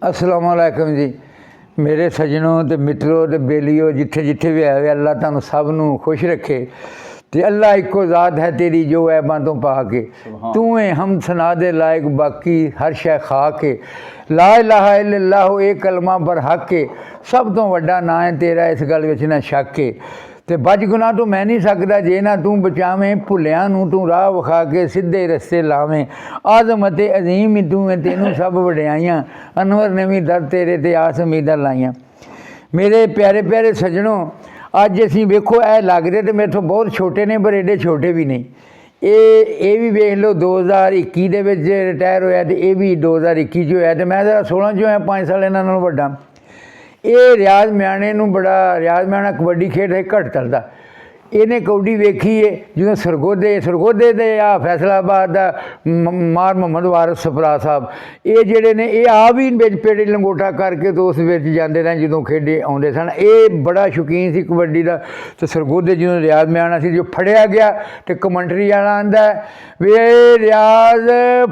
अस्सलाम वालेकुम जी मेरे सजनों ते मित्रों ते बेलियो जिथे जिथे भी आए अल्लाह तुहानू सब नू खुश रखे ते अल्लाह इको ज़ात है तेरी जो है बातों पा के तू है हम सना दे लायक बाकी हर शै खा के ला इलाहा इल्लल्लाह ए कलमा बर हक के सब तो वड्डा ना है तेरा इस गल विच ना शक के ते बच गुनाह तो मैं नहीं सकता जे ना तू बचावें भुलियां नू तू राह विखा के सीधे रस्ते लावें आज़म अते अजीम ही तू है तेनू सब वड्याइयां अनवर ने भी दर तेरे ते आस उम्मीदां लाइयां मेरे प्यारे प्यारे सजनों अज असीं वेखो ऐ लगदे ते मेरे तो बहुत छोटे ने पर एडे छोटे भी नहीं ये भी वेख लो 2021 दे विच रिटायर होया ते ये भी 2021 च होया ते मैं 16 च होया 5 साल इन्हां नालों वड्डा ये रियाज म्याणे नूं बड़ा रियाज म्याणा कबड्डी खेड घट चलदा इन्हें कौडी वेखी है जो सरगोदे दे आ फैसलाबाद का मार मोहम्मद वारिस सफरा साहब ये जेडे ने ये आ भी पेड़ी लंगोटा करके तो उस जाते रहे जो खेडे आते सन ये बड़ा शौकीन सी कबड्डी का तो सरगोदे जो रियाज म्याणा सी जो फड़िया गया तो कमेंटरी वाला आंदा वे रियाज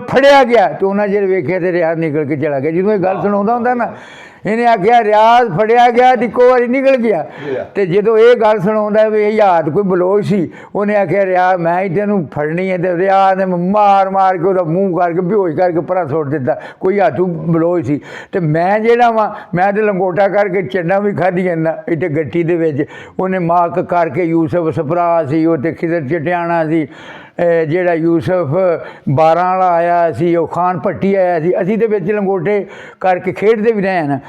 फड़िया गया तो उन्हें जो वेख्या तो रियाज निकल के चला गया जो ये गल सुना होंगे ना इन्हें आख्या रियाज फड़िया गया तो इको बारी निकल गया तो जो ये गल सुना भी याद कोई बलोच सी उन्हें आख्या रियाज मैं ही तेन फड़नी है तो रियाज ने मार मार के वह मूँह करके बेहोश करके परा सुट दिता कोई हाथों बलोच सी तो मैं जेड़ा वा मैं तो लंगोटा करके चन्ना भी खाधियां ना इतने गट्टी दे उन्हें माक करके यूसफ सफरा सी वो खिदर चटियाना सी जेड़ा यूसफ 12 वाला आया सी वो खान भट्टी आया सी असी तो बिच लंगोटे करके खेडते भी रहे हैं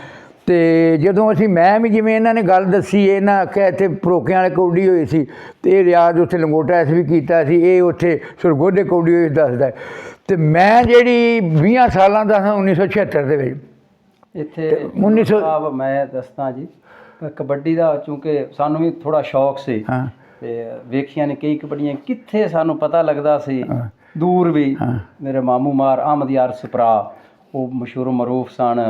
तो जदों असी मैं भी जिमें इन्होंने गल दसी इन्हें आख्या इतने परोकियां वाले कौडी हुई सी तो ये रियाज उत्थे लंगोटा ऐस भी किया ये उत्थे सरगोदे कौडी हुई दसदा तो मैं जी 20 सालों का हाँ 1976 के इत्थे 1900 मैं दसदा जी कबड्डी का चूँकि सानू भी थोड़ा शौक से हाँ वेखिया ने कई कबड्डियाँ कित्थे सानू पता लगता सी दूर भी मेरे मामू मार अहमद यार सपरा वो मशहूर मरूफ सन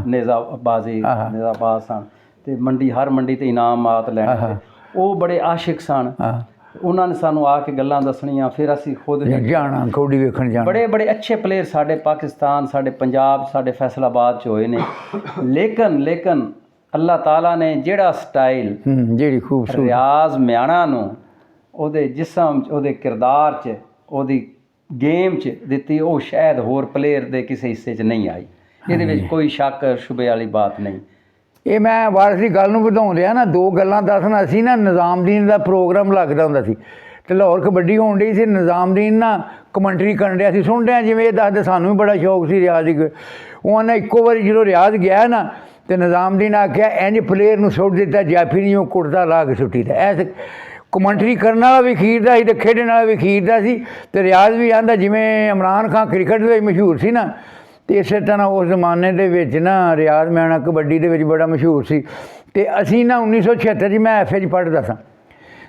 नेज़ाबाज सन ते मंडी हर मंडी ते इनामात लैंदे वो बड़े आशिक सन उन्होंने सानू आके गल्लां दसनियां फिर असी खुद जाना कौडी वेखण जाना बड़े बड़े अच्छे प्लेयर साडे पाकिस्तान साडे पंजाब साडे फैसलाबाद च होए ने लेकिन अल्लाह ताला ने जेड़ा स्टाइल जेड़ी खूबसूरत रियाज म्याणा नूं ओहदे जिस्म च ओहदे किरदार च ओहदी गेम च दित्ती वो शायद होर प्लेयर दे किसी हिस्से च नहीं आई ਇਹਦੇ ਵਿੱਚ कोई शक शुबे वाली बात नहीं ये मैं वारिस की गल ਵਧਾਉਣ ਰਿਹਾ ना 2 ਗੱਲਾਂ ਦੱਸਣਾ ਸੀ ना निज़ामदीन का प्रोग्राम लगता ਹੁੰਦਾ ਸੀ ਤੇ लाहौर कबड्डी होण डी सी निज़ामदीन ना कमेंटरी करन ਰਿਹਾ ਸੀ सुन रहे जिवें दसदे सानू भी बड़ा शौक सी रियाज की उन्हें इक्को बारी जो रियाज गया ना तो निज़ामदीन आख्या इंज प्लेयर नूं सुट दिता जाफी नहीं वो कुर्ता ला के सुट्टी दा ऐस कमेंटरी करने वाला भी खीरदा सी तो खेडण वाला भी खीरदा सी तो रियाज भी आंदा जिवें इमरान खान क्रिकेट दे मशहूर सी ना तो इस तरह उस जमाने दे विच ना रियाज म्याणा कबड्डी दे विच बड़ा मशहूर सी तो असीं ना 1976 च मैं FA च पढ़दा सां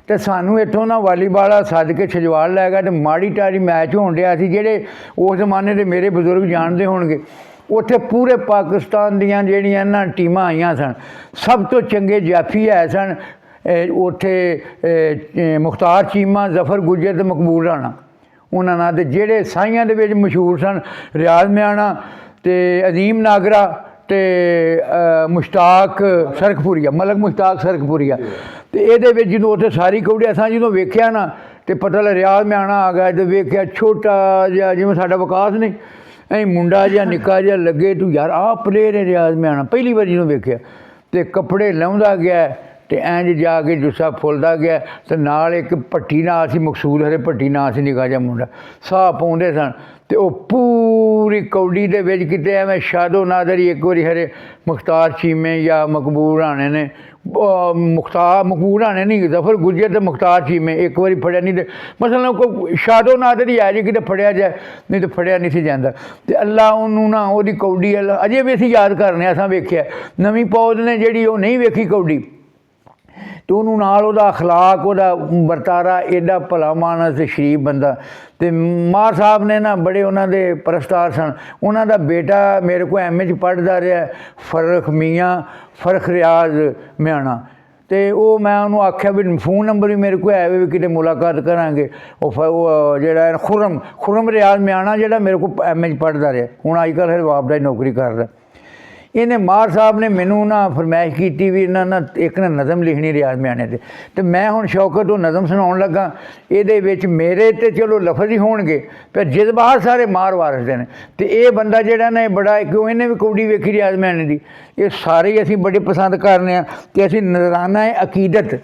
तो सानू इत्थों ना वालीबाल सद के छजवाल लै गया तो माड़ी टाड़ी मैच होण डिया सी जेहड़े उस जमाने दे मेरे बजुर्ग जानते होणगे उत्थे पूरे पाकिस्तान दियां जेहड़ियां ना टीमां आईयां सन सब तो चंगे जाफी है सन उत्थे मुख्तार चीमा जफर गुज्जर ते मकबूल राणा उन्हां नाल ते जेहड़े साइयां दे विच मशहूर सन रियाज म्याणा ते अजीम नागरा ते मुश्ताक सरखपुरिया मलक मुश्ताक सरखपुरिया तो ये जो उत्थे सारी कौड़ी असां जो वेख्या ना तो पता लग रियाज म्याणा आ गया तो वेख्या छोटा जिहा जिवें साडा विकास नहीं ऐ मुंडा जिहा निक्का जिहा लगे तू यार आ प्लेयर है रियाज म्याणा पहली बार जो वेख्या तो कपड़े लाउंदा गया तो इंज जाके जुस्सा फुलदा गया तो नाल एक भट्टी नाल सी मकसूद हरे भट्टी नाल सी निक्का जिहा मुंडा साह पाउंदे सन तो वह पूरी कौडी दे विच किते एवें शादो नादरी एक बारी हरे मुख्तार चीमे या मकबूल राणे ने मकबूल राणे नहीं जफर गुज्जर तो मुख्तार चीमे एक बारी फड़िया नहीं तो मसलन कोई शादो नादरी आ जी कि फड़िया जाए नहीं तो फड़िया नहीं सी जाता तो अल्लाह उन्होंने ना वो कौडी अल्लाह अजे भी असीं याद करने असां वेख्या नवीं पौध ने जिहड़ी वो नहीं वेखी कौडी तो उन्होंने नाल उहदा अखलाक उहदा वरतारा एडा भला मानस ते शरीफ बंदा तो मार साहब ने ना बड़े उन्होंने परस्तार सन उन्होंने बेटा मेरे को MA च पढ़दा रहा फरख मियाँ फरख रियाज म्याणा तो वो मैं उन्होंने आख्या भी फोन नंबर भी मेरे को है भी कि मुलाकात करांगे वो जेड़ा खुरम रियाज म्याणा जेड़ा मेरे को MA च पढ़दा रहा हूँ अजकल हरवाब दा नौकरी कर रहा ਇਹਨੇ ਮਾਰ ਸਾਹਿਬ ਨੇ ਮੈਨੂੰ ਨਾ ਫਰਮਾਇਸ਼ ਕੀਤੀ ਵੀ ਇਹਨਾਂ ਨਾ ਇੱਕ ਨਾ ਨਜ਼ਮ ਲਿਖਣੀ ਰਿਆਜ਼ ਮਿਆਣੇ ਤੇ ਮੈਂ ਹੁਣ ਸ਼ੌਕਤ ਤੋਂ ਨਜ਼ਮ ਸੁਣਾਉਣ ਲੱਗਾ। ਇਹਦੇ ਵਿੱਚ ਮੇਰੇ ਤੇ ਚਲੋ ਲਫ਼ਜ਼ ਹੀ ਹੋਣਗੇ, ਪਰ ਜਜ਼ਬਾਤ ਸਾਰੇ ਮਾਰ ਵਾਰਸ ਦੇ ਨੇ। ਤੇ ਇਹ ਬੰਦਾ ਜਿਹੜਾ ਨਾ ਇਹ ਬੜਾ, ਕਿਉਂ ਇਹਨੇ ਵੀ ਕੌਡੀ ਵੇਖੀ ਰਿਆਜ਼ ਮਿਆਣੇ ਦੀ, ਇਹ ਸਾਰੇ ਹੀ ਅਸੀਂ ਬੜੇ ਪਸੰਦ ਕਰਨੇ ਆ। ਤੇ ਅਸੀਂ ਨਜ਼ਰਾਨਾ ਹੈ ਅਕੀਦਤ,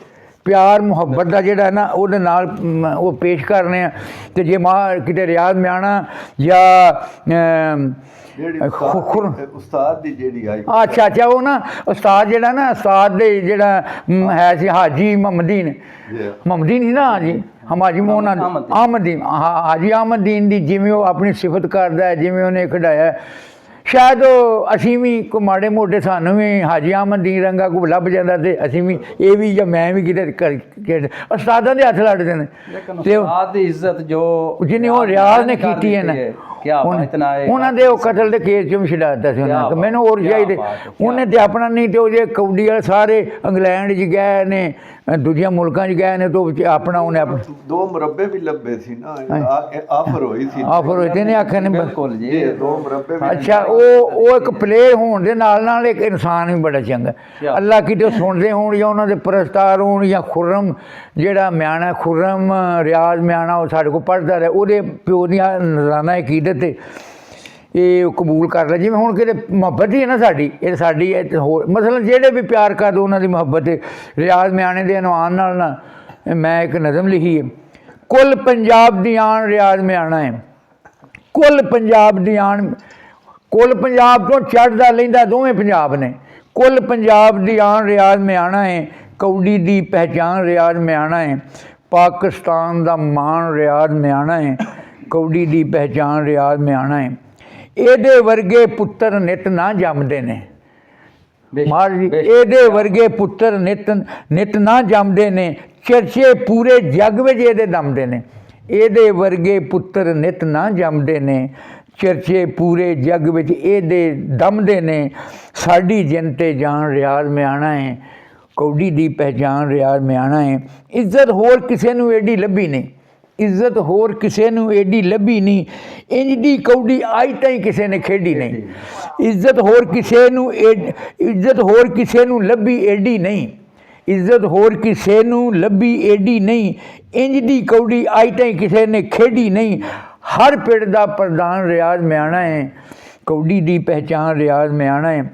ਪਿਆਰ ਮੁਹੱਬਤ ਦਾ ਜਿਹੜਾ ਨਾ ਉਹਦੇ ਨਾਲ ਉਹ ਪੇਸ਼ ਕਰਨੇ ਆ। ਤੇ ਜੇ ਮਾਂ ਕਿਤੇ ਰਿਆਜ਼ ਮਿਆਣਾ ਜਾਂ ਉਸਤਾਦ ਦੀ ਜਿਹੜੀ ਆਈ, ਅੱਛਾ ਅੱਛਾ, ਉਹ ਨਾ ਉਸਤਾਦ ਜਿਹੜਾ ਨਾ, ਉਸਤਾਦ ਦੇ ਜਿਹੜਾ ਹੈ ਸੀ ਹਾਜੀ ਮੁਹੰਮਦੀਨ ਸੀ ਨਾ, ਹਾਜੀ ਹਾਜੀ ਮੋਹਨ ਅਹਿਮਦੀਨ, ਹਾਜੀ ਅਹਿਮਦੀਨ ਦੀ ਜਿਵੇਂ ਉਹ ਆਪਣੀ ਸਿਫਤ ਕਰਦਾ ਹੈ, ਜਿਵੇਂ ਉਹਨੇ ਖਿਡਾਇਆ, ਸ਼ਾਇਦ ਉਹ ਅਸੀਂ ਵੀ ਕੋਈ ਮਾੜੇ ਮੋਟੇ ਸਾਨੂੰ ਵੀ ਹਾਜੀ ਅਹਿਮਦੀਨ ਰੰਗਾ ਕੋਈ ਲੱਭ ਜਾਂਦਾ ਤੇ ਅਸੀਂ ਵੀ ਇਹ ਵੀ ਜਾਂ ਮੈਂ ਵੀ ਕਿਤੇ ਉਸਤਾਦਾਂ ਦੇ ਹੱਥ ਲੜਦੇ ਨੇ। ਤੇ ਉਸਤਾਦ ਦੀ ਇੱਜ਼ਤ ਜੋ ਜਿਹਨੇ ਉਹ ਰਿਆਜ਼ ਨੇ ਕੀਤੀ ਹੈ ਨਾ, ਉਹਨਾਂ ਦੇ ਉਹ ਕਤਲ ਦੇ ਕੇਸ 'ਚੋਂ ਵੀ ਛਡਾ ਦਿੱਤਾ ਸੀ ਉਹਨਾਂ। ਮੈਨੂੰ ਹੋਰ ਚਾਹੀਦੇ, ਉਹਨੇ ਤੇ ਆਪਣਾ ਨਹੀਂ ਤੇ ਉਹ ਜੇ ਕੌਡੀ ਵਾਲੇ ਸਾਰੇ ਇੰਗਲੈਂਡ 'ਚ ਗਏ ਨੇ, ਦੂਜੀਆਂ ਮੁਲਕਾਂ 'ਚ ਗਏ ਨੇ, ਤੇ ਆਪਣਾ ਉਹਨੇ ਆਪਣਾ 2 ਮੁਰੱਬੇ ਵੀ ਲੱਭੇ ਸੀ ਨਾ, ਆਫਰ ਹੋਈ ਸੀ, ਆਫਰ ਹੋਈ ਤੇ ਨੇ ਆਖਿਆ ਨੇ ਬਿਲਕੁਲ ਜੀ 2 ਮੁਰੱਬੇ। ਅੱਛਾ, ਉਹ ਇੱਕ ਪਲੇਅਰ ਹੋਣ ਦੇ ਨਾਲ ਨਾਲ ਇੱਕ ਇਨਸਾਨ ਵੀ ਬੜਾ ਚੰਗਾ। ਅੱਲਾ ਕਿਤੇ ਸੁਣਦੇ ਹੋਣ ਜਾਂ ਉਹਨਾਂ ਦੇ ਪ੍ਰਸਤਾਰ ਹੋਣ, ਜਾਂ ਖੁਰਮ ਜਿਹੜਾ ਮਿਆਣਾ, ਖੁਰਮ ਰਿਆਜ਼ ਮਿਆਣਾ, ਉਹ ਸਾਡੇ ਕੋਲ ਪੜ੍ਹਦਾ ਰਿਹਾ, ਉਹਦੇ ਪਿਓ ਦੀਆਂ ਨਜ਼ਰਾਨਾ ਅਕੀਦਤ ਤੇ ਇਹ ਕਬੂਲ ਕਰ ਲਿਆ। ਜਿਵੇਂ ਹੁਣ ਕਿਤੇ ਮੁਹੱਬਤ ਹੀ ਹੈ ਨਾ ਸਾਡੀ, ਇਹ ਸਾਡੀ ਹੋਰ ਮਸਲਨ ਜਿਹੜੇ ਵੀ ਪਿਆਰ ਕਰਦੇ ਉਹਨਾਂ ਦੀ ਮੁਹੱਬਤ ਹੈ। ਰਿਆਜ਼ ਮਿਆਣੇ ਦੇ ਅਨਵਾਨ ਨਾਲ ਨਾ ਮੈਂ ਇੱਕ ਨਜ਼ਮ ਲਿਖੀ ਹੈ, ਕੁੱਲ ਪੰਜਾਬ ਦੀ ਆਣ ਰਿਆਜ਼ ਮਿਆਣਾ ਹੈ, ਕੁੱਲ ਪੰਜਾਬ ਦੀ ਆਣ, ਕੁੱਲ ਪੰਜਾਬ ਤੋਂ ਚੜ੍ਹਦਾ ਲੈਂਦਾ ਦੋਵੇਂ ਪੰਜਾਬ ਨੇ, ਕੁੱਲ ਪੰਜਾਬ ਦੀ ਆਣ ਰਿਆਜ਼ ਮਿਆਣਾ ਹੈ, ਕੌਡੀ ਦੀ ਪਹਿਚਾਣ ਰਿਆਜ਼ ਮਿਆਣਾ ਹੈ, ਪਾਕਿਸਤਾਨ ਦਾ ਮਾਣ ਰਿਆਜ਼ ਮਿਆਣਾ ਹੈ, ਕੌਡੀ ਦੀ ਪਹਿਚਾਣ ਰਿਆਜ਼ ਮਿਆਣਾ ਹੈ। ਇਹਦੇ ਵਰਗੇ ਪੁੱਤਰ ਨਿਤ ਨਾ ਜੰਮਦੇ ਨੇ, ਮਾਰ ਜੀ, ਇਹਦੇ ਵਰਗੇ ਪੁੱਤਰ ਨਿਤ ਨਾ ਜੰਮਦੇ ਨੇ, ਚਰਚੇ ਪੂਰੇ ਜੱਗ ਵਿੱਚ ਇਹਦੇ ਦਮਦੇ ਨੇ। ਇਹਦੇ ਵਰਗੇ ਪੁੱਤਰ ਨਿਤ ਨਾ ਜੰਮਦੇ ਨੇ, ਚਰਚੇ ਪੂਰੇ ਜੱਗ ਵਿੱਚ ਇਹਦੇ ਦਮਦੇ ਨੇ, ਸਾਡੀ ਜਿੰਤੇ ਜਾਨ ਰਿਆਜ਼ ਮਿਆਣਾ ਹੈ, ਕੌਡੀ ਦੀ ਪਹਿਚਾਣ ਰਿਆਜ਼ ਮਿਆਣਾ ਹੈ। ਇੱਜ਼ਤ ਹੋਰ ਕਿਸੇ ਨੂੰ ਐਡੀ ਲੱਭੀ ਨਹੀਂ, ਇੱਜ਼ਤ ਹੋਰ ਕਿਸੇ ਨੂੰ ਐਡੀ ਲੱਭੀ ਨਹੀਂ, ਇੰਜ ਦੀ ਕੌਡੀ ਅੱਜ ਤਾਈਂ ਕਿਸੇ ਨੇ ਖੇਡੀ ਨਹੀਂ। ਇੱਜ਼ਤ ਹੋਰ ਕਿਸੇ ਨੂੰ ਇੱਜ਼ਤ ਹੋਰ ਕਿਸੇ ਨੂੰ ਲੱਭੀ ਐਡੀ ਨਹੀਂ, ਇੱਜ਼ਤ ਹੋਰ ਕਿਸੇ ਨੂੰ ਲੱਭੀ ਐਡੀ ਨਹੀਂ, ਇੰਜ ਦੀ ਕੌਡੀ ਅੱਜ ਤਾਈਂ ਕਿਸੇ ਨੇ ਖੇਡੀ ਨਹੀਂ। ਹਰ ਪਿੰਡ ਦਾ ਪ੍ਰਧਾਨ ਰਿਆਜ਼ ਮਿਆਣਾ ਹੈ, ਕੌਡੀ ਦੀ ਪਹਿਚਾਣ ਰਿਆਜ਼ ਮਿਆਣਾ ਹੈ।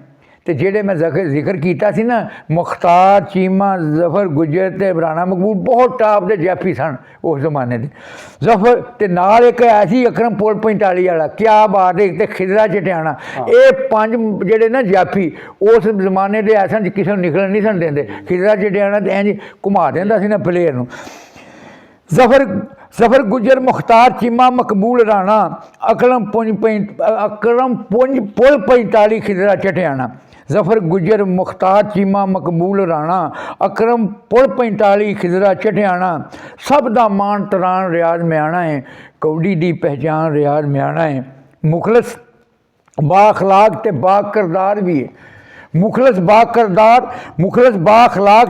ਤੇ ਜਿਹੜੇ ਮੈਂ ਜ਼ਿਕਰ ਕੀਤਾ ਸੀ ਨਾ, ਮੁਖਤਾਰ ਚੀਮਾ, ਜ਼ਫਰ ਗੁੱਜਰ ਤੇ ਰਾਣਾ ਮਕਬੂਲ ਬਹੁਤ ਟਾਪ ਦੇ ਜੈਫੀ ਸਨ ਉਸ ਜ਼ਮਾਨੇ ਦੇ। ਜ਼ਫਰ ਤੇ ਨਾਲ ਇੱਕ ਐਸੀ ਅਕਰਮ ਪੁਲ 45 ਵਾਲਾ, ਕਿਆ ਬਾਤ ਹੈ, ਤੇ ਖਿਜ਼ਰਾ ਚਟਿਆਣਾ, ਇਹ 5 ਜਿਹੜੇ ਨਾ ਜਾਫੀ ਉਸ ਜ਼ਮਾਨੇ ਦੇ ਐਸਨ 'ਚ ਕਿਸੇ ਨੂੰ ਨਿਕਲਣ ਨਹੀਂ ਸਨ ਦਿੰਦੇ। ਖਿਜ਼ਰਾ ਚਟਿਆਣਾ ਤੇ ਇੰਝ ਘੁਮਾ ਦਿੰਦਾ ਸੀ ਨਾ ਪਲੇਅਰ ਨੂੰ। ਜ਼ਫਰ ਗੁੱਜਰ, ਮੁਖਤਾਰ ਚੀਮਾ, ਮਕਬੂਲ ਰਾਣਾ, ਅਕਰਮ ਪੁਲ 45 ਖਿਜ਼ਰਾ ਚਟਿਆਣਾ। ਜ਼ਫਰ ਗੁੱਜਰ, ਮੁਖਤਾਰ ਚੀਮਾ, ਮਕਬੂਲ ਰਾਣਾ, ਅਕਰਮ ਪੁਲ 45 ਖਿਜ਼ਰਾ ਚਟਿਆਣਾ, ਸਭ ਦਾ ਮਾਣ ਤਰਾਨ ਰਿਆਜ਼ ਮਿਆਣਾ ਹੈ, ਕੌਡੀ ਦੀ ਪਹਿਚਾਣ ਰਿਆਜ਼ ਮਿਆਣਾ ਹੈ। ਮੁਖਲਸ ਬਾਅਖਲਾਕ ਤੇ ਬਾਕਿਰਦਾਰ ਵੀ ਹੈ, ਮੁਖਲਸ ਬਾਅਖਲਾਕ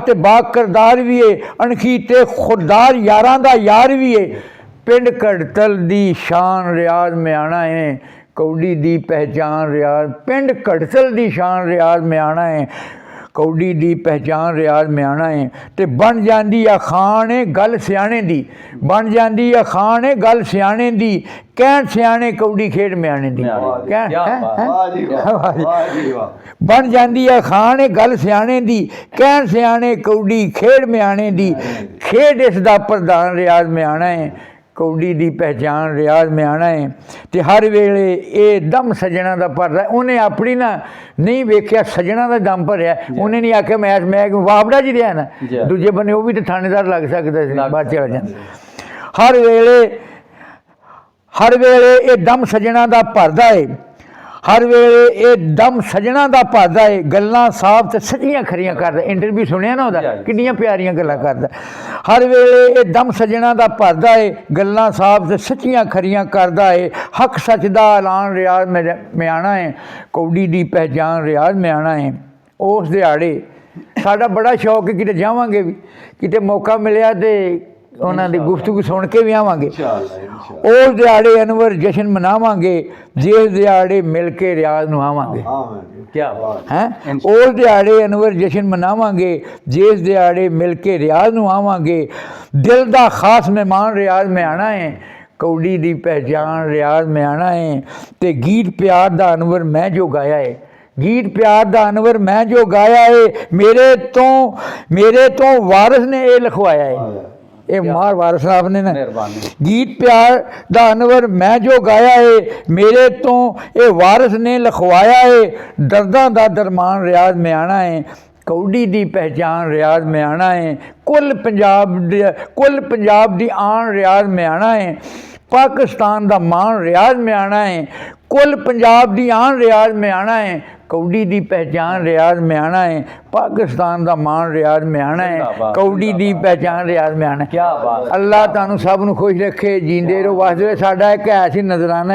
ਤੇ ਬਾਕਿਰਦਾਰ ਵੀ ਹੈ, ਅਣਖੀ ਤੇ ਖੁਦਦਾਰ ਯਾਰਾਂ ਦਾ ਯਾਰ ਵੀ ਹੈ। ਪਿੰਡ ਘੜਤਲ ਦੀ ਸ਼ਾਨ ਰਿਆਜ਼ ਮਿਆਣਾ ਹੈ, ਕੌਡੀ ਦੀ ਪਹਿਚਾਣ ਰਿਆਜ਼, ਪਿੰਡ ਘੜਤਲ ਦੀ ਸ਼ਾਨ ਰਿਆਜ਼ ਮਿਆਣਾ ਹੈ, ਕੌਡੀ ਦੀ ਪਹਿਚਾਣ ਰਿਆਜ਼ ਮਿਆਣਾ ਹੈ। ਤੇ ਬਣ ਜਾਂਦੀ ਅਖਾਣ ਹੈ ਗੱਲ ਸਿਆਣੇ ਦੀ, ਬਣ ਜਾਂਦੀ ਅਖਾਣ ਹੈ ਗੱਲ ਸਿਆਣੇ ਦੀ, ਕਹਿਣ ਸਿਆਣੇ ਕੌਡੀ ਖੇਡ ਮਿਆਣੇ ਦੀ। ਬਣ ਜਾਂਦੀ ਅਖਾਣ ਹੈ ਗੱਲ ਸਿਆਣੇ ਦੀ, ਕਹਿਣ ਸਿਆਣੇ ਕੌਡੀ ਖੇਡ ਮਿਆਣੇ ਦੀ, ਖੇਡ ਇਸ ਦਾ ਪ੍ਰਧਾਨ ਰਿਆਜ਼ ਮਿਆਣਾ ਹੈ, ਕੌਡੀ ਦੀ ਪਹਿਚਾਣ ਰਿਆਜ਼ ਮਿਆਣਾ ਹੈ। ਤੇ ਹਰ ਵੇਲੇ ਇਹ ਦਮ ਸੱਜਣਾ ਦਾ ਭਰਦਾ। ਉਹਨੇ ਆਪਣੀ ਨਾ ਨਹੀਂ ਵੇਖਿਆ ਸੱਜਣਾ ਦਾ ਦਮ ਭਰਿਆ, ਉਹਨੇ ਨਹੀਂ ਆਖਿਆ ਮੈਂ ਵਾਪੜਾ ਜੀ ਰਿਹਾ ਨਾ, ਦੂਜੇ ਬੰਨੇ ਉਹ ਵੀ ਤਾਂ ਥਾਣੇਦਾਰ ਲੱਗ ਸਕਦਾ ਸੀ, ਬਾਅਦ ਚਲਾ ਜਾਂਦਾ। ਹਰ ਵੇਲੇ ਇਹ ਦਮ ਸੱਜਣਾ ਦਾ ਭਰਦਾ ਹੈ, ਹਰ ਵੇਲੇ ਇਹ ਦਮ ਸੱਜਣਾ ਦਾ ਭਰਦਾ ਹੈ, ਗੱਲਾਂ ਸਾਫ਼ ਤੇ ਸੱਚੀਆਂ ਖਰੀਆਂ ਕਰਦਾ। ਇੰਟਰਵਿਊ ਸੁਣਿਆ ਨਾ ਉਹਦਾ, ਕਿੰਨੀਆਂ ਪਿਆਰੀਆਂ ਗੱਲਾਂ ਕਰਦਾ। ਹਰ ਵੇਲੇ ਇਹ ਦਮ ਸੱਜਣਾ ਦਾ ਭਰਦਾ ਹੈ, ਗੱਲਾਂ ਸਾਫ਼ ਤੇ ਸੱਚੀਆਂ ਖਰੀਆਂ ਕਰਦਾ ਹੈ, ਹੱਕ ਸੱਚ ਦਾ ਐਲਾਨ ਰਿਆਜ਼ ਮਿਆਣਾ ਹੈ, ਕੌਡੀ ਦੀ ਪਹਿਚਾਣ ਰਿਆਜ਼ ਮਿਆਣਾ ਹੈ। ਉਸ ਦਿਹਾੜੇ ਸਾਡਾ ਬੜਾ ਸ਼ੌਕ ਹੈ, ਕਿਤੇ ਜਾਵਾਂਗੇ ਵੀ, ਕਿਤੇ ਮੌਕਾ ਮਿਲਿਆ ਤੇ ਉਹਨਾਂ ਦੀ ਗੁਫ਼ਤਗੂ ਸੁਣ ਕੇ ਵੀ ਆਵਾਂਗੇ। ਇੰਸ਼ਾਅੱਲਾ ਉਹ ਦਿਹਾੜੇ ਅਨਵਰ ਜਸ਼ਨ ਮਨਾਵਾਂਗੇ, ਜਿਸ ਦਿਹਾੜੇ ਮਿਲ ਕੇ ਰਿਆਜ਼ ਨੂੰ ਆਵਾਂਗੇ। ਆਵਾਂਗੇ। ਕੀ ਬਾਤ ਹੈਂ ਉਸ ਦਿਹਾੜੇ ਅਨਵਰ ਜਸ਼ਨ ਮਨਾਵਾਂਗੇ, ਜਿਸ ਦਿਹਾੜੇ ਮਿਲ ਕੇ ਰਿਆਜ਼ ਨੂੰ ਆਵਾਂਗੇ। ਦਿਲ ਦਾ ਖਾਸ ਮਹਿਮਾਨ ਰਿਆਜ਼ ਮੈਂ ਆਣਾ ਹੈ, ਕੌਡੀ ਦੀ ਪਹਿਚਾਣ ਰਿਆਜ਼ ਮੈਂ ਆਣਾ ਹੈ। ਤੇ ਗੀਤ ਪਿਆਰ ਦਾ ਅਨਵਰ ਮੈਂ ਜੋ ਗਾਇਆ ਹੈ, ਗੀਤ ਪਿਆਰ ਦਾ ਅਨਵਰ ਮੈਂ ਜੋ ਗਾਇਆ ਹੈ, ਮੇਰੇ ਤੋਂ ਵਾਰਿਸ ਨੇ ਇਹ ਲਿਖਵਾਇਆ ਹੈ। ਇਹ ਮਾਰ ਵਾਰਿਸ ਸਾਹਿਬ ਨੇ ਨਾ। ਮਿਹਰਬਾਨੀ। ਗੀਤ ਪਿਆਰ ਦਾ ਅਨਵਰ ਮੈਂ ਜੋ ਗਾਇਆ ਏ, ਮੇਰੇ ਤੋਂ ਇਹ ਵਾਰਿਸ ਨੇ ਲਿਖਵਾਇਆ ਏ। ਦਰਦਾਂ ਦਾ ਦਰਮਾਨ ਰਿਆਜ਼ ਮੈਂ ਆਣਾ ਏ, ਕੌਡੀ ਦੀ ਪਹਿਚਾਣ ਰਿਆਜ਼ ਮੈਂ ਆਣਾ ਏ। ਕੁੱਲ ਪੰਜਾਬ ਦੀ ਆਣ ਰਿਆਜ਼ ਮੈਂ ਆਣਾ ਏ। ਪਾਕਿਸਤਾਨ ਦਾ ਮਾਣ ਰਿਆਜ਼ ਮੈਂ ਆਣਾ ਏ, ਕੁੱਲ ਪੰਜਾਬ ਦੀ ਆਣ ਰਿਆਜ਼ ਮੈਂ ਆਣਾ ਏ। ਕੌਡੀ ਦੀ ਪਹਿਚਾਣ ਰਿਆਜ਼ ਮੈਂ ਆਣਾ ਹੈ, ਪਾਕਿਸਤਾਨ ਦਾ ਮਾਣ ਰਿਆਜ਼ ਮੈਂ ਆਣਾ ਹੈ। ਕੌਡੀ ਦੀ ਪਹਿਚਾਣ ਰਿਆਜ਼ ਮੈਂ ਆਣਾ। ਕੀ ਬਾਤ। ਅੱਲਾਹ ਤੁਹਾਨੂੰ ਸਭ ਨੂੰ ਖੁਸ਼ ਰੱਖੇ, ਜੀਂਦੇ ਰਹੋ, ਵਸਦੇ। ਸਾਡਾ ਇੱਕ ਹੈ ਸੀ ਨਜ਼ਰਾਨਾ,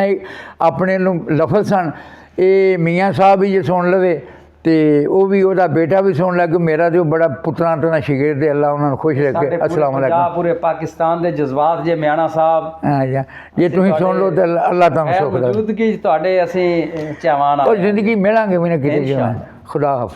ਆਪਣੇ ਨੂੰ ਲਫ਼ਜ਼ ਸਨ, ਇਹ ਮੀਆਂ ਸਾਹਿਬ ਵੀ ਜੇ ਸੁਣ ਲਵੇ ਤੇ ਉਹ ਵੀ, ਉਹਦਾ ਬੇਟਾ ਵੀ ਸੁਣ ਲੱਗ। ਮੇਰਾ ਤੇ ਉਹ ਬੜਾ ਪੁੱਤਰਾਂ ਤੋਂ ਸ਼ਗਿਰਦ ਦੇ, ਅੱਲਾਹ ਉਹਨਾਂ ਨੂੰ ਖੁਸ਼ ਰੱਖੇ। ਅਸਲਾਮ ਵਾਲੇਕੁਮ। ਪੂਰੇ ਪਾਕਿਸਤਾਨ ਦੇ ਜਜ਼ਬਾਤ ਜੇ ਮਿਆਣਾ ਸਾਹਿਬ ਹਾਂ ਜੀ, ਜੇ ਤੁਸੀਂ ਸੁਣ ਲਓ ਤਾਂ ਅੱਲਾਹ ਤੁਹਾਨੂੰ ਸੁੱਖ ਦੇਵੇ। ਮੌਜੂਦਗੀ ਤੁਹਾਡੇ ਅਸੀਂ ਚਾਹਵਾਨ ਉਹ ਜ਼ਿੰਦਗੀ ਮਿਲਾਂਗੇ ਵੀ ਨਾ ਕਿਤੇ। ਖੁਦਾ ਹਾਫਿਜ਼।